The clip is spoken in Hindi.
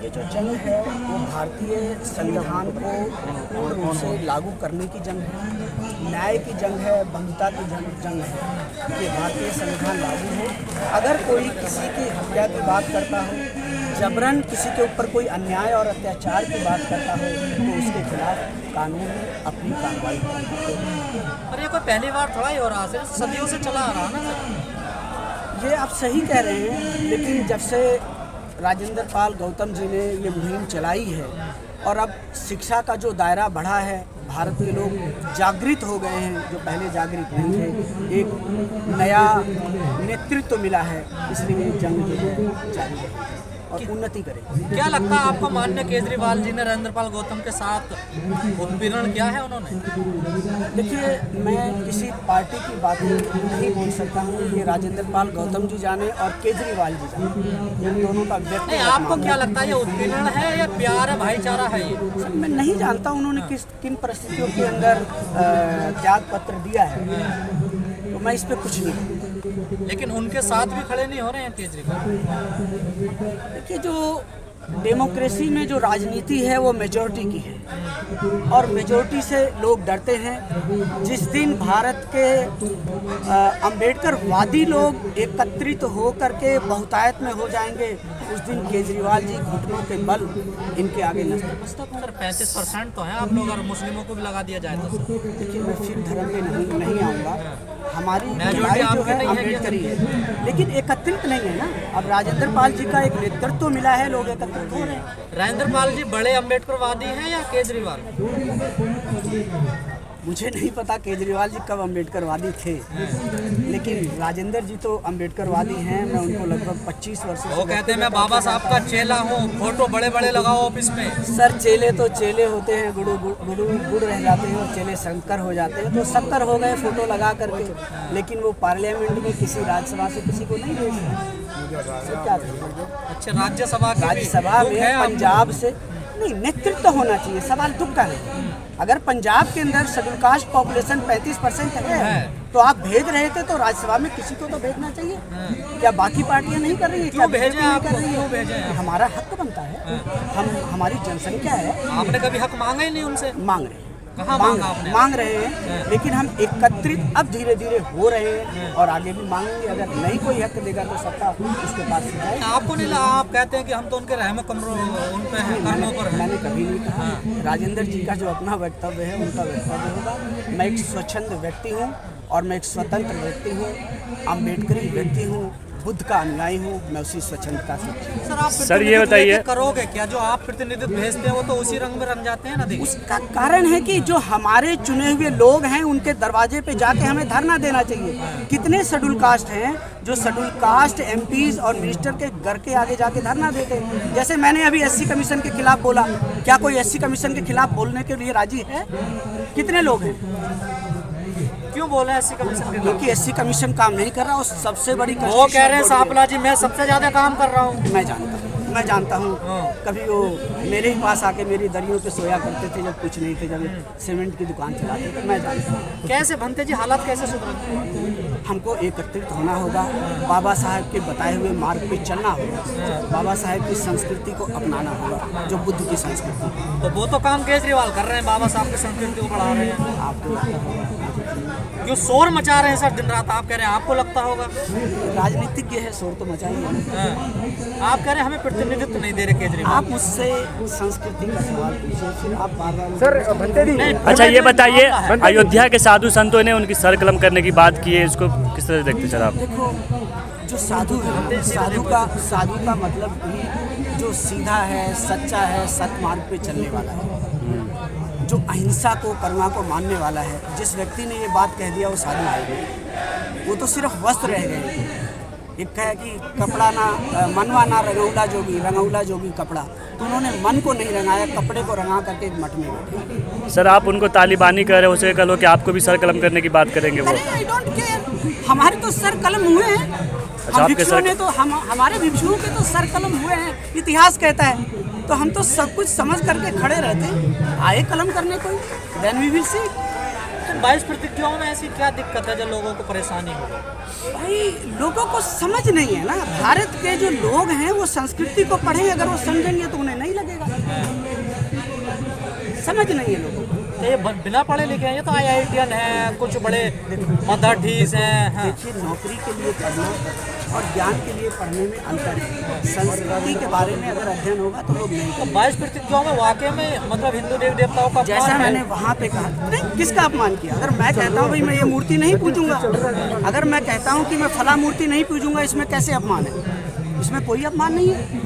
ये जो जंग है वो भारतीय संविधान को पूर्ण रूप से लागू करने की जंग है, न्याय की जंग है, बंधुता की जंग है कि भारतीय संविधान लागू हो। अगर कोई किसी की हत्या की बात करता हो, जबरन किसी के ऊपर कोई अन्याय और अत्याचार की बात करता हो तो उसके खिलाफ कानून अपनी कार्रवाई करेगा। पर ये कोई पहली बार थोड़ा ही हो रहा है, सदियों से चला आ रहा है ना सर। ये आप सही कह रहे हैं, लेकिन जब से राजेंद्र पाल गौतम जी ने ये मुहिम चलाई है और अब शिक्षा का जो दायरा बढ़ा है, भारत के लोग जागृत हो गए हैं जो पहले जागृत नहीं थे, एक नया नेतृत्व मिला है, इसलिए जंग जो है जारी है और उन्नति करेगी। क्या लगता है आपको माननीय केजरीवाल जी ने राजेंद्र पाल गौतम के साथ उत्पीड़न किया है उन्होंने? देखिए, मैं किसी पार्टी की बात नहीं बोल सकता हूँ, ये राजेंद्र पाल गौतम जी जाने और केजरीवाल जी जाने, इन दोनों का व्यक्ति। नहीं, आपको क्या लगता है ये उत्पीड़न है या प्यार है, भाईचारा है? ये मैं नहीं जानता उन्होंने किन परिस्थितियों के अंदर त्याग पत्र दिया है, तो मैं इस पर कुछ नहीं। लेकिन उनके साथ भी खड़े नहीं हो रहे हैं केजरीवाल। देखिए, जो डेमोक्रेसी में जो राजनीति है वो मेजॉरिटी की है और मेजॉरिटी से लोग डरते हैं। जिस दिन भारत के अम्बेडकरवादी लोग एकत्रित हो करके बहुतायत में हो जाएंगे, उस दिन केजरीवाल जी घुटनों के बल इनके आगे नतमस्तक। सर 35% तो है आप लोग, और मुस्लिमों को भी लगा दिया जाए तो। देखिए, मैं फिर धर्म में नहीं आऊँगा, हमारी लड़ाई जो है अम्बेडकरी है, लेकिन एकत्रित नहीं है ना। अब राजेंद्र पाल जी का एक नेतृत्व मिला है, लोग एकत्रित हो रहे हैं। राजेंद्र पाल जी बड़े अम्बेडकरवादी हैं या केजरीवाल? मुझे नहीं पता केजरीवाल जी कब अम्बेडकरवादी थे, लेकिन राजेंद्र जी तो अम्बेडकरवादी हैं। मैं उनको लगभग 25 वर्ष से। वो कहते हैं मैं बाबा साहब का चेला हूँ, फोटो बड़े बड़े लगाओ ऑफिस में। सर, चेले तो चेले होते हैं, गुड़ रह जाते हैं और चेले शंकर हो जाते हैं, तो 70 हो गए फोटो लगा करके, लेकिन वो पार्लियामेंट में किसी राज्यसभा से किसी को नहीं भेजते। क्या? अच्छा, राज्यसभा में पंजाब से नहीं, नेतृत्व होना चाहिए, सवाल दुख का नहीं। अगर पंजाब के अंदर शेड्यूल कास्ट पॉपुलेशन 35% है तो आप भेज रहे थे, तो राज्यसभा में किसी को तो भेजना चाहिए। क्या बाकी पार्टियां नहीं कर रही है? क्यों भेजें आप? क्यों भेजें? हमारा हक बनता है, हमारी जनसंख्या है। आपने कभी हक मांगा ही नहीं उनसे? मांग रहे हैं, कहाँ मांगा आपने? मांग रहे हैं, लेकिन हम एकत्रित अब धीरे धीरे हो रहे हैं और आगे भी मांगेंगे। अगर नहीं कोई हक देगा तो सत्ता उसके पास है। आपको नहीं लगा? आप कहते हैं कि हम तो उनके रहमो कमरों उन पे हैं, कर्मों पर हैं। मैंने कभी नहीं कहा। राजेंद्र जी का जो अपना वक्तव्य है उनका वक्तव्य होगा। मैं एक स्वच्छंद व्यक्ति हूँ और मैं एक स्वतंत्र व्यक्ति हूँ, अम्बेडकरी व्यक्ति हूँ, बुद्ध का अनुयायी हूँ, मैं उसी स्वच्छंदता से। सर ये बताइए, करोगे क्या? जो आप प्रतिनिधित्व भेजते हैं वो तो उसी रंग में रंग जाते हैं ना। देखिए, उसका कारण है कि जो हमारे चुने हुए लोग हैं उनके दरवाजे पे जाके हमें धरना देना चाहिए। कितने शेड्यूल कास्ट हैं जो शेड्यूल कास्ट एमपीज और मिनिस्टर के घर के आगे जाके धरना देते हैं? जैसे मैंने अभी एससी कमीशन के खिलाफ बोला, क्या कोई एससी कमीशन के खिलाफ बोलने के लिए राजी है? कितने लोग हैं? क्यों बोल रहे हैं एससी कमीशन के? क्योंकि एससी कमीशन काम नहीं कर रहा। और सबसे बड़ी वो कह रहे हैं सापला जी मैं सबसे ज्यादा काम कर रहा हूँ। मैं जानता हूँ। कभी वो मेरे ही पास आके मेरी दरियों पे सोया करते थे जब कुछ नहीं थे, जब सीमेंट की दुकान चलाते थे। मैं जानता हूँ। कैसे बनते जी हालात, कैसे सुधरेंगे? हमको एकत्रित होना होगा, बाबा साहब के बताए हुए मार्ग पे चलना होगा, बाबा साहब की संस्कृति को अपनाना होगा, जो बुद्ध की संस्कृति। तो वो तो काम केजरीवाल कर रहे हैं, बाबा साहब की संस्कृति को बढ़ा रहे हैं। आपको क्यों शोर मचा रहे हैं सर दिन रात? आप कह रहे हैं आपको लगता होगा राजनीतिज्ञ है, शोर तो मचाएंगे। आप कह रहे हैं हमें प्रतिनिधित्व नहीं दे रहे केजरीवाल। आप मुझसे संस्कृति का सवाल पूछिए, फिर आप बार-बार। सर अच्छा ये बताइए, अयोध्या के साधु संतों ने उनकी सर कलम करने की बात की है, इसको किस तरह देखते सर आप? देखो, जो साधु है, साधु का मतलब भी जो सीधा है, सच्चा है, सत्मार्ग पे चलने वाला है, जो अहिंसा को, करुणा को मानने वाला है। जिस व्यक्ति ने ये बात कह दिया वो साधु है नहीं, वो तो सिर्फ वस्त्र रह गए। एक है कि कपड़ा ना मनवा ना रंगौला जोगी कपड़ा, तो उन्होंने मन को नहीं रंगाया, कपड़े को रंगा करके एक मठ में बैठे। सर आप उनको तालिबानी कह रहे हो, उसे कहो कि आपको भी सर कलम करने की बात करेंगे वो? आई डोंट केयर, हमारे तो सर कलम हुए हैं। हमारे भिक्षुओं के तो सर कलम हुए हैं, इतिहास कहता है। तो हम तो सब कुछ समझ करके खड़े रहते हैं, आए कलम करने कोई, देन वी विल सी। तो 22 प्रतिज्ञाओं में ऐसी क्या दिक्कत है जो लोगों को परेशानी हो? भाई, लोगों को समझ नहीं है ना। भारत के जो लोग हैं वो संस्कृति को पढ़ें, अगर वो समझेंगे तो उन्हें समझ नहीं है लोगों को। तो ये बिना पढ़े लिखे हैं, ये तो IITian हैं, कुछ बड़े मदाठीस हैं। हाँ। देखिए, नौकरी के लिए पढ़ना और ज्ञान के लिए पढ़ने में अंतर है। संस्कृति के बारे में अगर अध्ययन होगा तो लोग नहीं तो 22 प्रतिज्ञाओं में वाकई में मतलब हिंदू देवी देवताओं का जैसा अपमान है। मैंने वहाँ पे कहा, नहीं किसका अपमान किया? अगर मैं कहता हूँ भाई मैं ये मूर्ति नहीं पूजूंगा, अगर मैं कहता हूँ कि मैं फला मूर्ति नहीं पूजूंगा, इसमें कैसे अपमान है? इसमें कोई अपमान नहीं है।